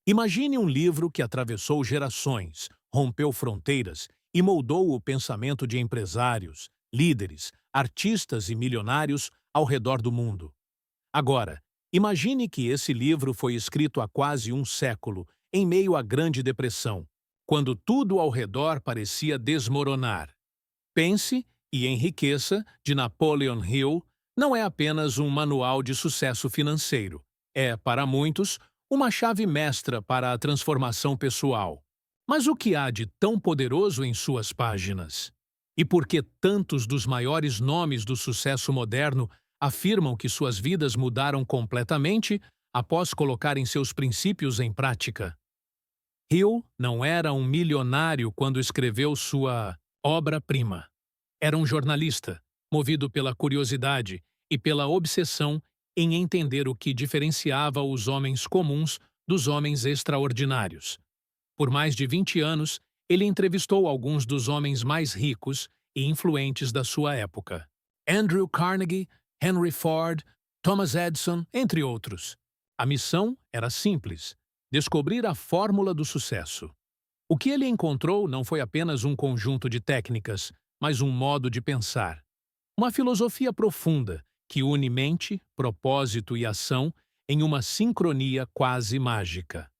Imagine um livro que atravessou gerações, rompeu fronteiras e moldou o pensamento de empresários, líderes, artistas e milionários ao redor do mundo. Agora, imagine que esse livro foi escrito há quase um século, em meio à Grande Depressão, quando tudo ao redor parecia desmoronar. Pense e Enriqueça, de Napoleon Hill, não é apenas um manual de sucesso financeiro. É, para muitos, uma chave mestra para a transformação pessoal. Mas o que há de tão poderoso em suas páginas? E por que tantos dos maiores nomes do sucesso moderno afirmam que suas vidas mudaram completamente após colocarem seus princípios em prática? Hill não era um milionário quando escreveu sua obra-prima. Era um jornalista, movido pela curiosidade e pela obsessão em entender o que diferenciava os homens comuns dos homens extraordinários. Por mais de 20 anos, ele entrevistou alguns dos homens mais ricos e influentes da sua época. Andrew Carnegie, Henry Ford, Thomas Edison, entre outros. A missão era simples: descobrir a fórmula do sucesso. O que ele encontrou não foi apenas um conjunto de técnicas, mas um modo de pensar. Uma filosofia profunda que une mente, propósito e ação em uma sincronia quase mágica.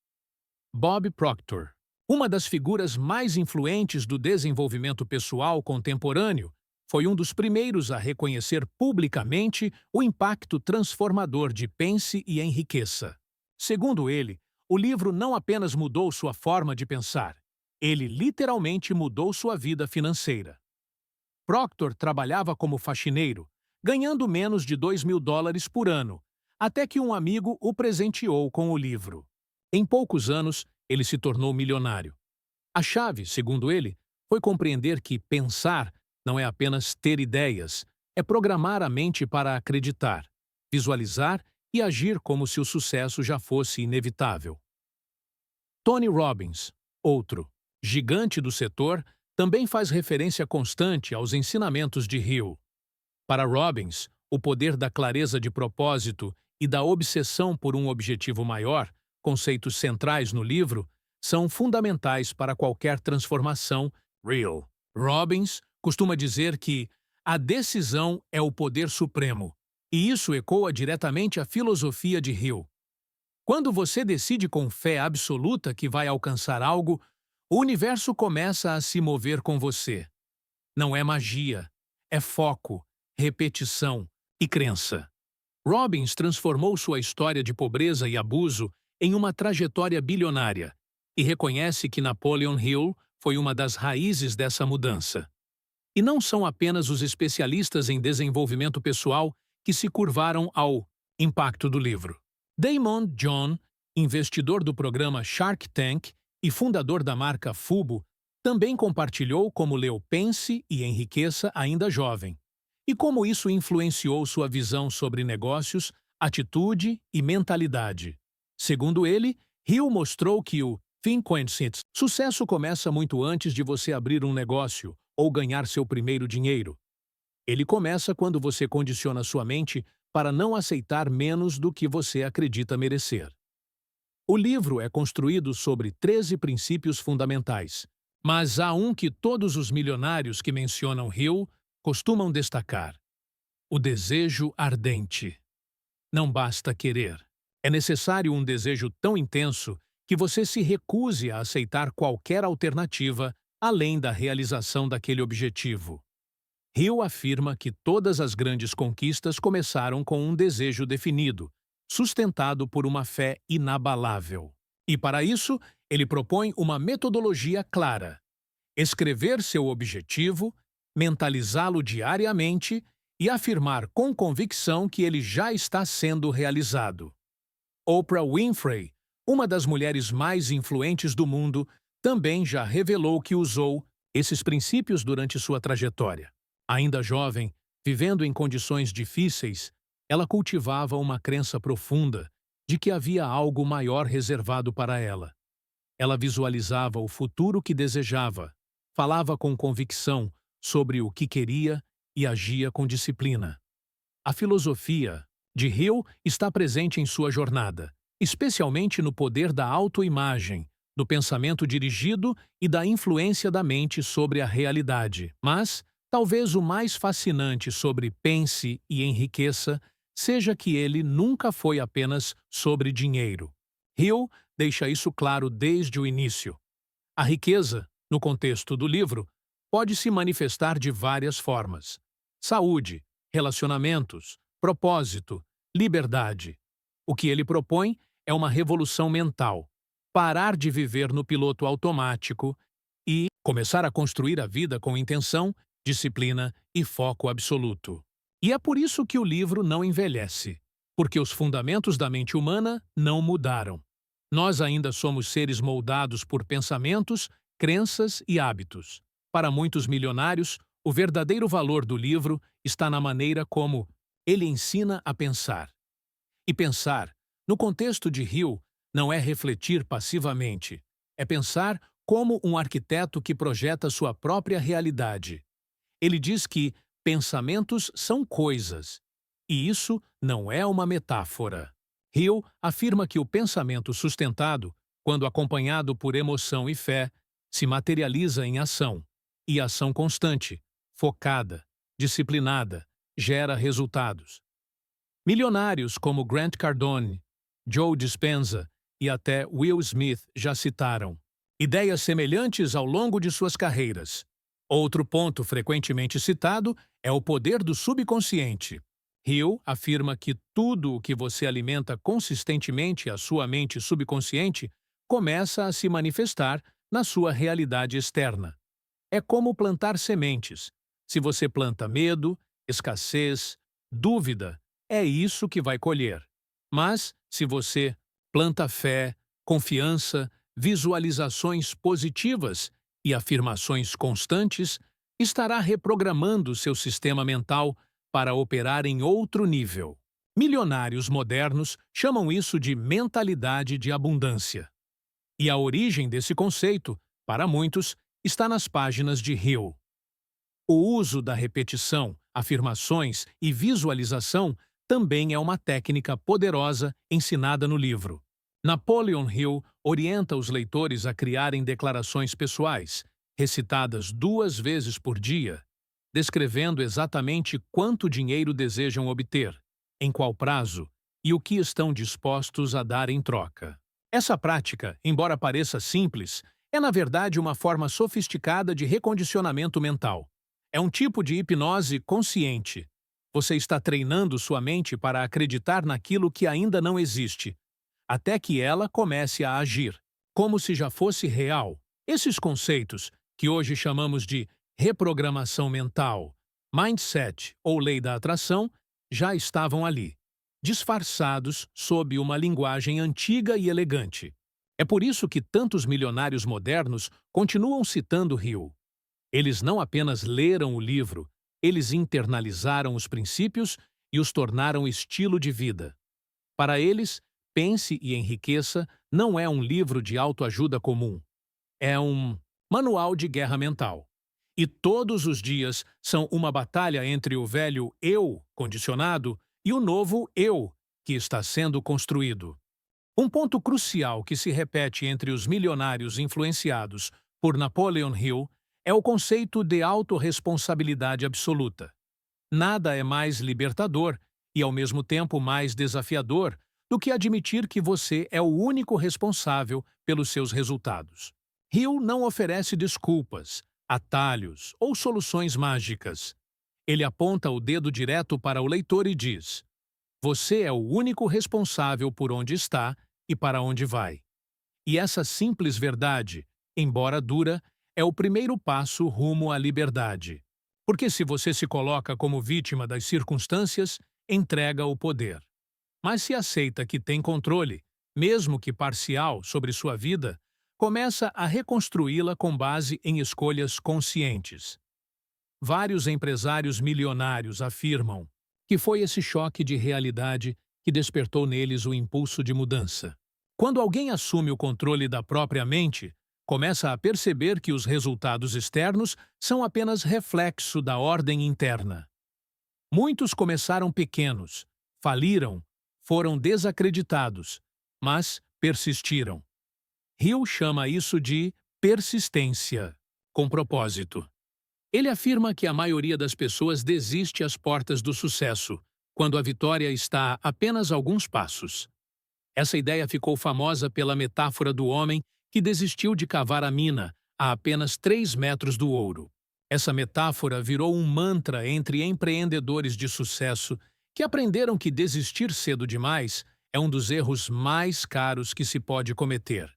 Bob Proctor, uma das figuras mais influentes do desenvolvimento pessoal contemporâneo, foi um dos primeiros a reconhecer publicamente o impacto transformador de Pense e Enriqueça. Segundo ele, o livro não apenas mudou sua forma de pensar, ele literalmente mudou sua vida financeira. Proctor trabalhava como faxineiro, ganhando menos de $2.000 por ano, até que um amigo o presenteou com o livro. Em poucos anos, ele se tornou milionário. A chave, segundo ele, foi compreender que pensar não é apenas ter ideias, é programar a mente para acreditar, visualizar e agir como se o sucesso já fosse inevitável. Tony Robbins, outro gigante do setor, também faz referência constante aos ensinamentos de Hill. Para Robbins, o poder da clareza de propósito e da obsessão por um objetivo maior, conceitos centrais no livro, são fundamentais para qualquer transformação real. Robbins costuma dizer que a decisão é o poder supremo, e isso ecoa diretamente a filosofia de Hill. Quando você decide com fé absoluta que vai alcançar algo, o universo começa a se mover com você. Não é magia, é foco, repetição e crença. Robbins transformou sua história de pobreza e abuso em uma trajetória bilionária e reconhece que Napoleon Hill foi uma das raízes dessa mudança. E não são apenas os especialistas em desenvolvimento pessoal que se curvaram ao impacto do livro. Damon John, investidor do programa Shark Tank e fundador da marca Fubo, também compartilhou como leu Pense e Enriqueça ainda jovem, e como isso influenciou sua visão sobre negócios, atitude e mentalidade. Segundo ele, Hill mostrou que o Think and Sit sucesso começa muito antes de você abrir um negócio ou ganhar seu primeiro dinheiro. Ele começa quando você condiciona sua mente para não aceitar menos do que você acredita merecer. O livro é construído sobre 13 princípios fundamentais, mas há um que todos os milionários que mencionam Hill costumam destacar: o desejo ardente. Não basta querer. É necessário um desejo tão intenso que você se recuse a aceitar qualquer alternativa além da realização daquele objetivo. Hill afirma que todas as grandes conquistas começaram com um desejo definido, sustentado por uma fé inabalável. E para isso, ele propõe uma metodologia clara: escrever seu objetivo, mentalizá-lo diariamente e afirmar com convicção que ele já está sendo realizado. Oprah Winfrey, uma das mulheres mais influentes do mundo, também já revelou que usou esses princípios durante sua trajetória. Ainda jovem, vivendo em condições difíceis, ela cultivava uma crença profunda de que havia algo maior reservado para ela. Ela visualizava o futuro que desejava, falava com convicção sobre o que queria e agia com disciplina. A filosofia de Hill está presente em sua jornada, especialmente no poder da autoimagem, do pensamento dirigido e da influência da mente sobre a realidade. Mas, talvez o mais fascinante sobre Pense e Enriqueça seja que ele nunca foi apenas sobre dinheiro. Hill deixa isso claro desde o início. A riqueza, no contexto do livro, pode se manifestar de várias formas: saúde, relacionamentos, propósito, liberdade. O que ele propõe é uma revolução mental, parar de viver no piloto automático e começar a construir a vida com intenção, disciplina e foco absoluto. E é por isso que o livro não envelhece, porque os fundamentos da mente humana não mudaram. Nós ainda somos seres moldados por pensamentos, crenças e hábitos. Para muitos milionários, o verdadeiro valor do livro está na maneira como ele ensina a pensar. E pensar, no contexto de Hill, não é refletir passivamente. É pensar como um arquiteto que projeta sua própria realidade. Ele diz que pensamentos são coisas, e isso não é uma metáfora. Hill afirma que o pensamento sustentado, quando acompanhado por emoção e fé, se materializa em ação, e ação constante, focada, disciplinada, gera resultados. Milionários como Grant Cardone, Joe Dispenza e até Will Smith já citaram ideias semelhantes ao longo de suas carreiras. Outro ponto frequentemente citado é o poder do subconsciente. Hill afirma que tudo o que você alimenta consistentemente a sua mente subconsciente começa a se manifestar na sua realidade externa. É como plantar sementes. Se você planta medo, escassez, dúvida, é isso que vai colher. Mas, se você planta fé, confiança, visualizações positivas e afirmações constantes, estará reprogramando seu sistema mental para operar em outro nível. Milionários modernos chamam isso de mentalidade de abundância. E a origem desse conceito, para muitos, está nas páginas de Hill. O uso da repetição, afirmações e visualização também é uma técnica poderosa ensinada no livro. Napoleon Hill orienta os leitores a criarem declarações pessoais, recitadas 2 vezes por dia, descrevendo exatamente quanto dinheiro desejam obter, em qual prazo e o que estão dispostos a dar em troca. Essa prática, embora pareça simples, é na verdade uma forma sofisticada de recondicionamento mental. É um tipo de hipnose consciente. Você está treinando sua mente para acreditar naquilo que ainda não existe, até que ela comece a agir, como se já fosse real. Esses conceitos, que hoje chamamos de reprogramação mental, mindset ou lei da atração, já estavam ali, disfarçados sob uma linguagem antiga e elegante. É por isso que tantos milionários modernos continuam citando Hill. Eles não apenas leram o livro, eles internalizaram os princípios e os tornaram estilo de vida. Para eles, Pense e Enriqueça não é um livro de autoajuda comum. É um manual de guerra mental. E todos os dias são uma batalha entre o velho eu condicionado e o novo eu que está sendo construído. Um ponto crucial que se repete entre os milionários influenciados por Napoleon Hill é o conceito de autorresponsabilidade absoluta. Nada é mais libertador e, ao mesmo tempo, mais desafiador do que admitir que você é o único responsável pelos seus resultados. Hill não oferece desculpas, atalhos ou soluções mágicas. Ele aponta o dedo direto para o leitor e diz: você é o único responsável por onde está e para onde vai. E essa simples verdade, embora dura, é o primeiro passo rumo à liberdade. Porque se você se coloca como vítima das circunstâncias, entrega o poder. Mas se aceita que tem controle, mesmo que parcial, sobre sua vida, começa a reconstruí-la com base em escolhas conscientes. Vários empresários milionários afirmam que foi esse choque de realidade que despertou neles o impulso de mudança. Quando alguém assume o controle da própria mente, começa a perceber que os resultados externos são apenas reflexo da ordem interna. Muitos começaram pequenos, faliram, foram desacreditados, mas persistiram. Hill chama isso de persistência, com propósito. Ele afirma que a maioria das pessoas desiste às portas do sucesso, quando a vitória está a apenas alguns passos. Essa ideia ficou famosa pela metáfora do homem que desistiu de cavar a mina a apenas 3 metros do ouro. Essa metáfora virou um mantra entre empreendedores de sucesso que aprenderam que desistir cedo demais é um dos erros mais caros que se pode cometer.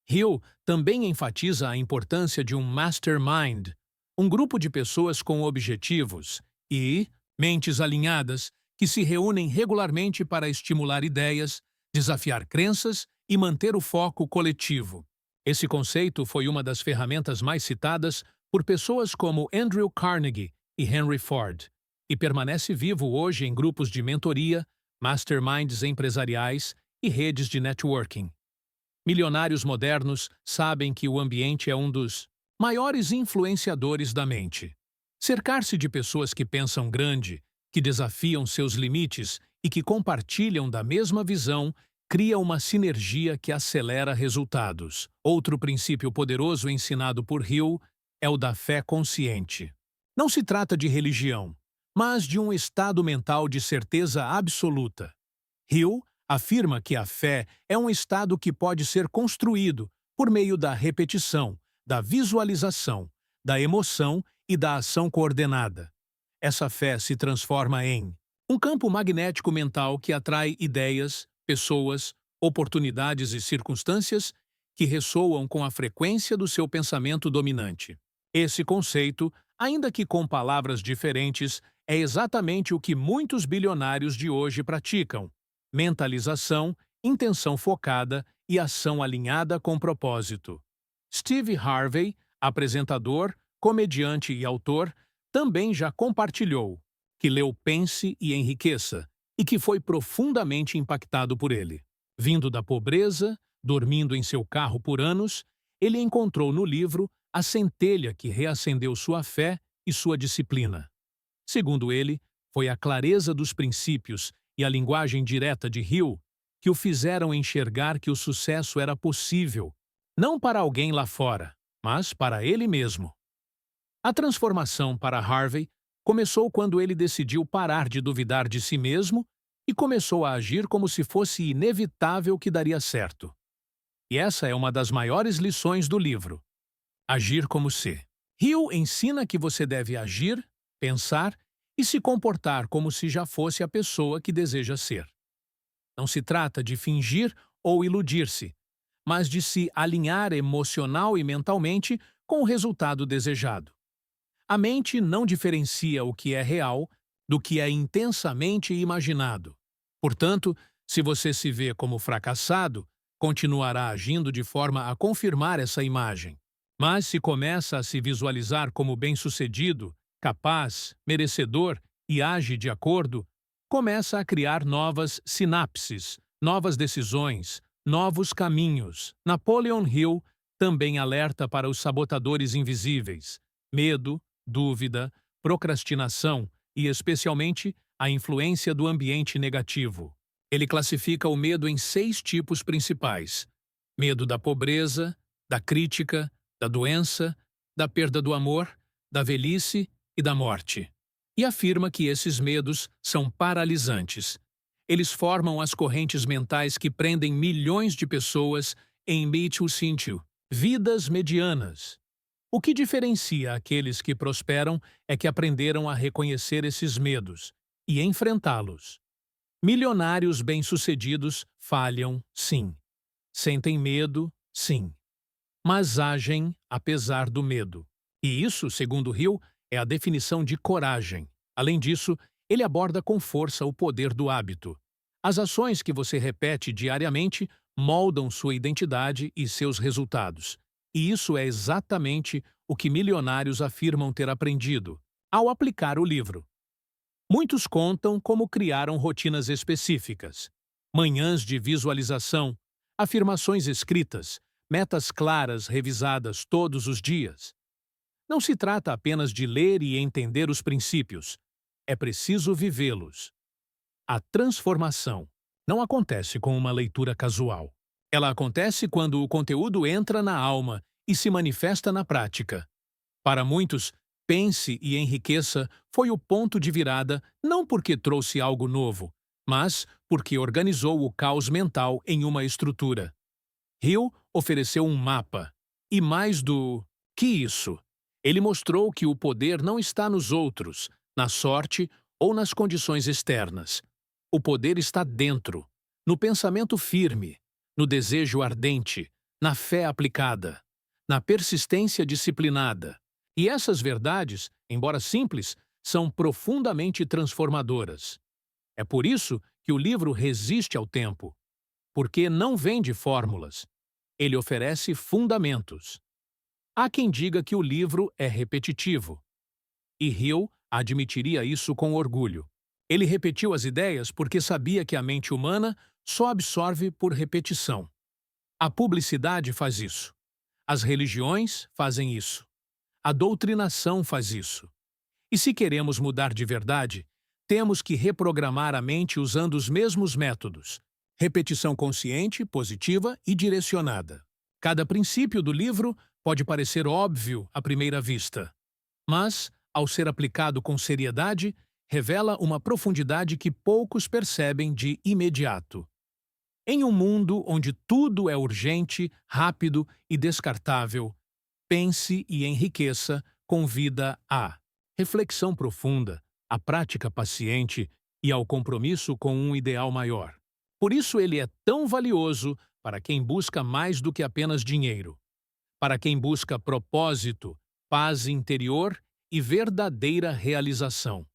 Hill também enfatiza a importância de um mastermind, um grupo de pessoas com objetivos e mentes alinhadas que se reúnem regularmente para estimular ideias, desafiar crenças e manter o foco coletivo. Esse conceito foi uma das ferramentas mais citadas por pessoas como Andrew Carnegie e Henry Ford, e permanece vivo hoje em grupos de mentoria, masterminds empresariais e redes de networking. Milionários modernos sabem que o ambiente é um dos maiores influenciadores da mente. Cercar-se de pessoas que pensam grande, que desafiam seus limites e que compartilham da mesma visão cria uma sinergia que acelera resultados. Outro princípio poderoso ensinado por Hill é o da fé consciente. Não se trata de religião, mas de um estado mental de certeza absoluta. Hill afirma que a fé é um estado que pode ser construído por meio da repetição, da visualização, da emoção e da ação coordenada. Essa fé se transforma em um campo magnético mental que atrai ideias, pessoas, oportunidades e circunstâncias que ressoam com a frequência do seu pensamento dominante. Esse conceito, ainda que com palavras diferentes, é exatamente o que muitos bilionários de hoje praticam: mentalização, intenção focada e ação alinhada com propósito. Steve Harvey, apresentador, comediante e autor, também já compartilhou que leu Pense e Enriqueça e que foi profundamente impactado por ele. Vindo da pobreza, dormindo em seu carro por anos, ele encontrou no livro a centelha que reacendeu sua fé e sua disciplina. Segundo ele, foi a clareza dos princípios e a linguagem direta de Hill que o fizeram enxergar que o sucesso era possível, não para alguém lá fora, mas para ele mesmo. A transformação para Harvey começou quando ele decidiu parar de duvidar de si mesmo e começou a agir como se fosse inevitável que daria certo. E essa é uma das maiores lições do livro: agir como se. Hill ensina que você deve agir, pensar e se comportar como se já fosse a pessoa que deseja ser. Não se trata de fingir ou iludir-se, mas de se alinhar emocional e mentalmente com o resultado desejado. A mente não diferencia o que é real do que é intensamente imaginado. Portanto, se você se vê como fracassado, continuará agindo de forma a confirmar essa imagem. Mas se começa a se visualizar como bem-sucedido, capaz, merecedor e age de acordo, começa a criar novas sinapses, novas decisões, novos caminhos. Napoleon Hill também alerta para os sabotadores invisíveis: medo, dúvida, procrastinação e, especialmente, a influência do ambiente negativo. Ele classifica o medo em 6 tipos principais: medo da pobreza, da crítica, da doença, da perda do amor, da velhice e da morte. E afirma que esses medos são paralisantes. Eles formam as correntes mentais que prendem milhões de pessoas em meio-cinto, vidas medianas. O que diferencia aqueles que prosperam é que aprenderam a reconhecer esses medos e enfrentá-los. Milionários bem-sucedidos falham, sim. Sentem medo, sim. Mas agem apesar do medo. E isso, segundo Hill, é a definição de coragem. Além disso, ele aborda com força o poder do hábito. As ações que você repete diariamente moldam sua identidade e seus resultados. E isso é exatamente o que milionários afirmam ter aprendido ao aplicar o livro. Muitos contam como criaram rotinas específicas, manhãs de visualização, afirmações escritas, metas claras revisadas todos os dias. Não se trata apenas de ler e entender os princípios, é preciso vivê-los. A transformação não acontece com uma leitura casual. Ela acontece quando o conteúdo entra na alma e se manifesta na prática. Para muitos, Pense e Enriqueça foi o ponto de virada não porque trouxe algo novo, mas porque organizou o caos mental em uma estrutura. Hill ofereceu um mapa. E mais do que isso, ele mostrou que o poder não está nos outros, na sorte ou nas condições externas. O poder está dentro, no pensamento firme, no desejo ardente, na fé aplicada, na persistência disciplinada. E essas verdades, embora simples, são profundamente transformadoras. É por isso que o livro resiste ao tempo, porque não vende fórmulas. Ele oferece fundamentos. Há quem diga que o livro é repetitivo, e Hill admitiria isso com orgulho. Ele repetiu as ideias porque sabia que a mente humana só absorve por repetição. A publicidade faz isso. As religiões fazem isso. A doutrinação faz isso. E se queremos mudar de verdade, temos que reprogramar a mente usando os mesmos métodos. Repetição consciente, positiva e direcionada. Cada princípio do livro pode parecer óbvio à primeira vista, mas, ao ser aplicado com seriedade, revela uma profundidade que poucos percebem de imediato. Em um mundo onde tudo é urgente, rápido e descartável, Pense e Enriqueça convida à reflexão profunda, à prática paciente e ao compromisso com um ideal maior. Por isso ele é tão valioso para quem busca mais do que apenas dinheiro, para quem busca propósito, paz interior e verdadeira realização.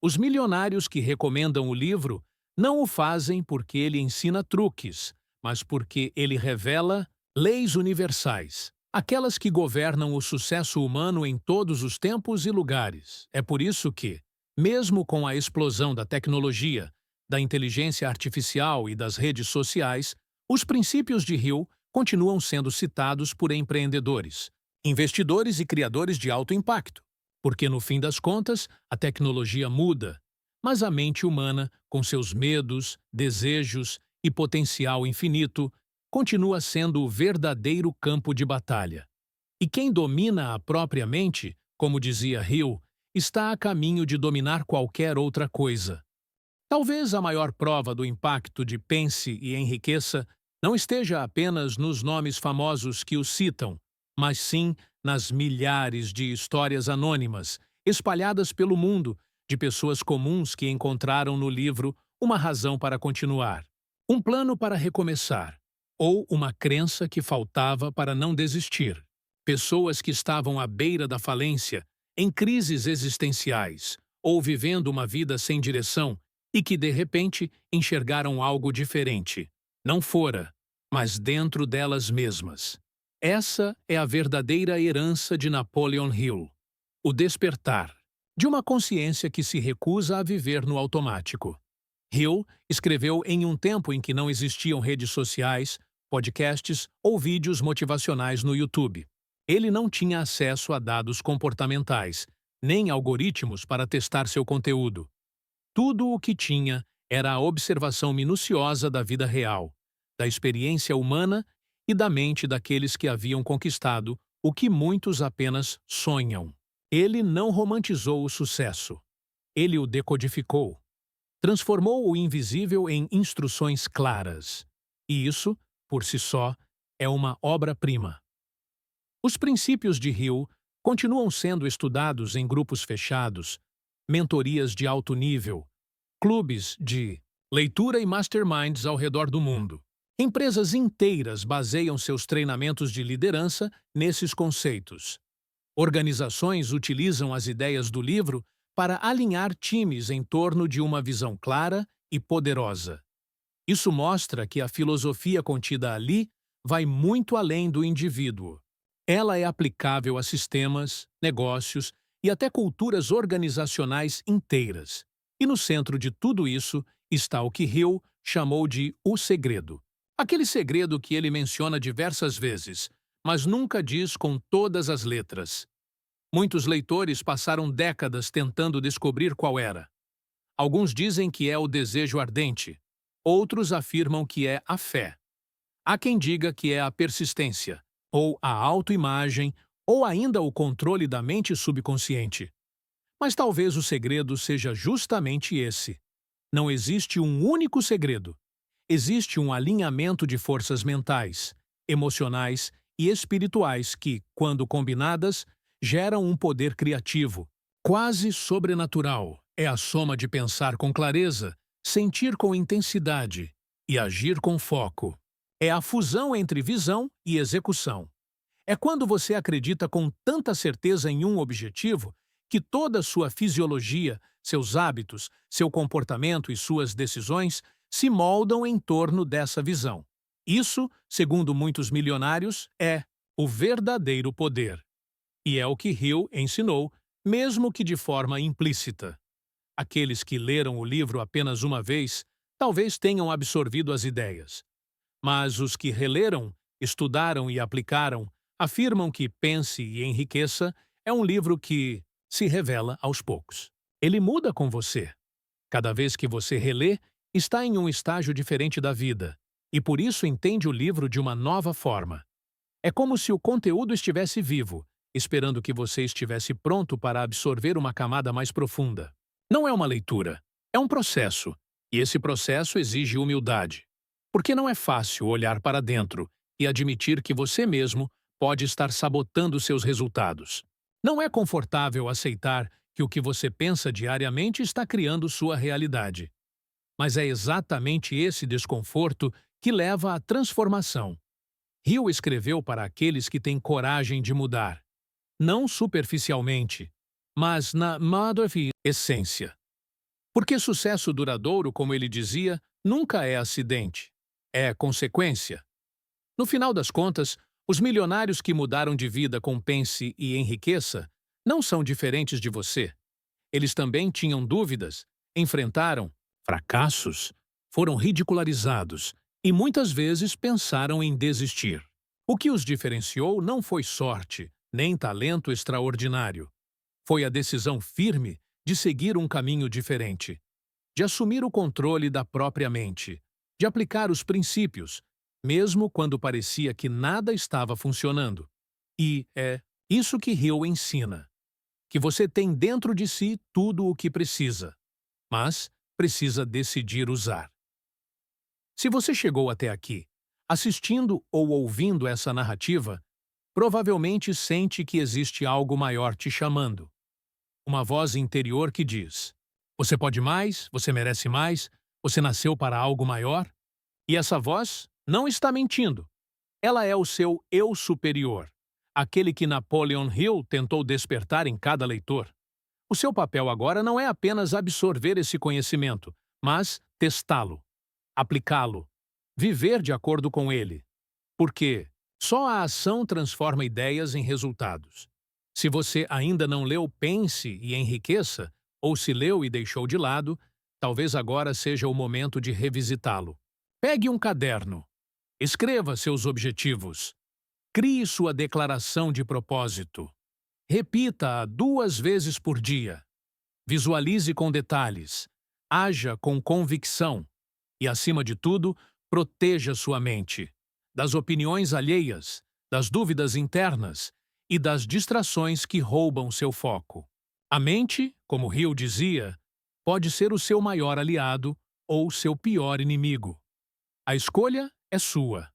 Os milionários que recomendam o livro não o fazem porque ele ensina truques, mas porque ele revela leis universais, aquelas que governam o sucesso humano em todos os tempos e lugares. É por isso que, mesmo com a explosão da tecnologia, da inteligência artificial e das redes sociais, os princípios de Hill continuam sendo citados por empreendedores, investidores e criadores de alto impacto. Porque, no fim das contas, a tecnologia muda, mas a mente humana, com seus medos, desejos e potencial infinito, continua sendo o verdadeiro campo de batalha. E quem domina a própria mente, como dizia Hill, está a caminho de dominar qualquer outra coisa. Talvez a maior prova do impacto de Pense e Enriqueça não esteja apenas nos nomes famosos que o citam, mas sim nas milhares de histórias anônimas, espalhadas pelo mundo, de pessoas comuns que encontraram no livro uma razão para continuar, um plano para recomeçar, ou uma crença que faltava para não desistir. Pessoas que estavam à beira da falência, em crises existenciais, ou vivendo uma vida sem direção, e que, de repente, enxergaram algo diferente. Não fora, mas dentro delas mesmas. Essa é a verdadeira herança de Napoleon Hill. O despertar de uma consciência que se recusa a viver no automático. Hill escreveu em um tempo em que não existiam redes sociais, podcasts ou vídeos motivacionais no YouTube. Ele não tinha acesso a dados comportamentais, nem algoritmos para testar seu conteúdo. Tudo o que tinha era a observação minuciosa da vida real, da experiência humana e da mente daqueles que haviam conquistado o que muitos apenas sonham. Ele não romantizou o sucesso. Ele o decodificou. Transformou o invisível em instruções claras. E isso, por si só, é uma obra-prima. Os princípios de Hill continuam sendo estudados em grupos fechados, mentorias de alto nível, clubes de leitura e masterminds ao redor do mundo. Empresas inteiras baseiam seus treinamentos de liderança nesses conceitos. Organizações utilizam as ideias do livro para alinhar times em torno de uma visão clara e poderosa. Isso mostra que a filosofia contida ali vai muito além do indivíduo. Ela é aplicável a sistemas, negócios e até culturas organizacionais inteiras. E no centro de tudo isso está o que Hill chamou de o segredo. Aquele segredo que ele menciona diversas vezes, mas nunca diz com todas as letras. Muitos leitores passaram décadas tentando descobrir qual era. Alguns dizem que é o desejo ardente. Outros afirmam que é a fé. Há quem diga que é a persistência, ou a autoimagem, ou ainda o controle da mente subconsciente. Mas talvez o segredo seja justamente esse. Não existe um único segredo. Existe um alinhamento de forças mentais, emocionais e espirituais que, quando combinadas, geram um poder criativo, quase sobrenatural. É a soma de pensar com clareza, sentir com intensidade e agir com foco. É a fusão entre visão e execução. É quando você acredita com tanta certeza em um objetivo que toda a sua fisiologia, seus hábitos, seu comportamento e suas decisões se moldam em torno dessa visão. Isso, segundo muitos milionários, é o verdadeiro poder. E é o que Hill ensinou, mesmo que de forma implícita. Aqueles que leram o livro apenas uma vez talvez tenham absorvido as ideias. Mas os que releram, estudaram e aplicaram afirmam que Pense e Enriqueça é um livro que se revela aos poucos. Ele muda com você. Cada vez que você relê, está em um estágio diferente da vida, e por isso entende o livro de uma nova forma. É como se o conteúdo estivesse vivo, esperando que você estivesse pronto para absorver uma camada mais profunda. Não é uma leitura, é um processo, e esse processo exige humildade. Porque não é fácil olhar para dentro e admitir que você mesmo pode estar sabotando seus resultados. Não é confortável aceitar que o que você pensa diariamente está criando sua realidade. Mas é exatamente esse desconforto que leva à transformação. Hill escreveu para aqueles que têm coragem de mudar, não superficialmente, mas na essência. Porque sucesso duradouro, como ele dizia, nunca é acidente, é consequência. No final das contas, os milionários que mudaram de vida com Pense e Enriqueça não são diferentes de você. Eles também tinham dúvidas, enfrentaram fracassos, foram ridicularizados e muitas vezes pensaram em desistir. O que os diferenciou não foi sorte, nem talento extraordinário. Foi a decisão firme de seguir um caminho diferente, de assumir o controle da própria mente, de aplicar os princípios, mesmo quando parecia que nada estava funcionando. E é isso que Hill ensina, que você tem dentro de si tudo o que precisa, mas precisa decidir usar. Se você chegou até aqui, assistindo ou ouvindo essa narrativa, provavelmente sente que existe algo maior te chamando. Uma voz interior que diz: você pode mais, você merece mais, você nasceu para algo maior. E essa voz não está mentindo. Ela é o seu eu superior, aquele que Napoleon Hill tentou despertar em cada leitor. O seu papel agora não é apenas absorver esse conhecimento, mas testá-lo, aplicá-lo, viver de acordo com ele. Porque só a ação transforma ideias em resultados. Se você ainda não leu Pense e Enriqueça, ou se leu e deixou de lado, talvez agora seja o momento de revisitá-lo. Pegue um caderno. Escreva seus objetivos. Crie sua declaração de propósito. Repita-a 2 vezes por dia. Visualize com detalhes. Haja com convicção. E, acima de tudo, proteja sua mente das opiniões alheias, das dúvidas internas e das distrações que roubam seu foco. A mente, como Hill dizia, pode ser o seu maior aliado ou seu pior inimigo. A escolha é sua.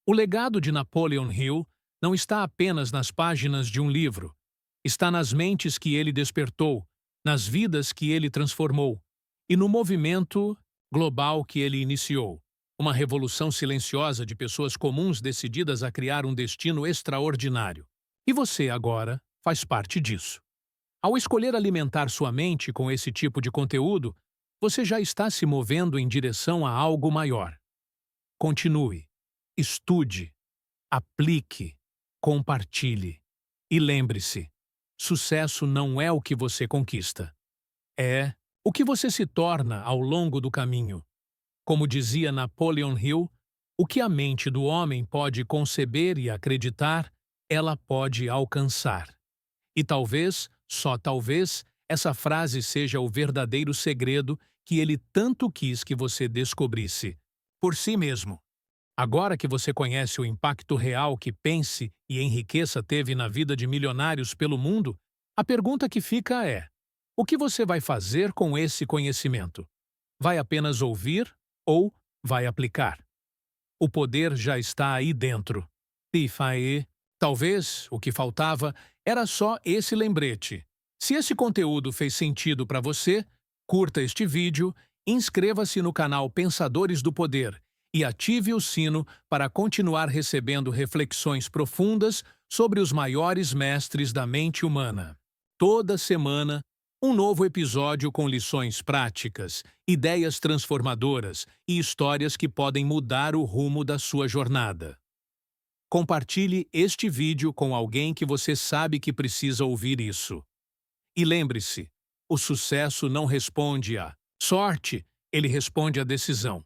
O legado de Napoleon Hill não está apenas nas páginas de um livro. Está nas mentes que ele despertou, nas vidas que ele transformou e no movimento global que ele iniciou. Uma revolução silenciosa de pessoas comuns decididas a criar um destino extraordinário. E você, agora, faz parte disso. Ao escolher alimentar sua mente com esse tipo de conteúdo, você já está se movendo em direção a algo maior. Continue, estude, aplique, compartilhe. E lembre-se, sucesso não é o que você conquista. É o que você se torna ao longo do caminho. Como dizia Napoleon Hill, o que a mente do homem pode conceber e acreditar, ela pode alcançar. E talvez, só talvez, essa frase seja o verdadeiro segredo que ele tanto quis que você descobrisse por si mesmo. Agora que você conhece o impacto real que pense e enriqueça teve na vida de milionários pelo mundo, a pergunta que fica é: o que você vai fazer com esse conhecimento? Vai apenas ouvir ou vai aplicar? O poder já está aí dentro. E talvez o que faltava era só esse lembrete. Se esse conteúdo fez sentido para você, curta este vídeo, inscreva-se no canal Pensadores do Poder e ative o sino para continuar recebendo reflexões profundas sobre os maiores mestres da mente humana. Toda semana, um novo episódio com lições práticas, ideias transformadoras e histórias que podem mudar o rumo da sua jornada. Compartilhe este vídeo com alguém que você sabe que precisa ouvir isso. E lembre-se, o sucesso não responde à sorte, ele responde à decisão.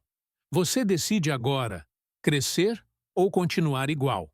Você decide agora crescer ou continuar igual.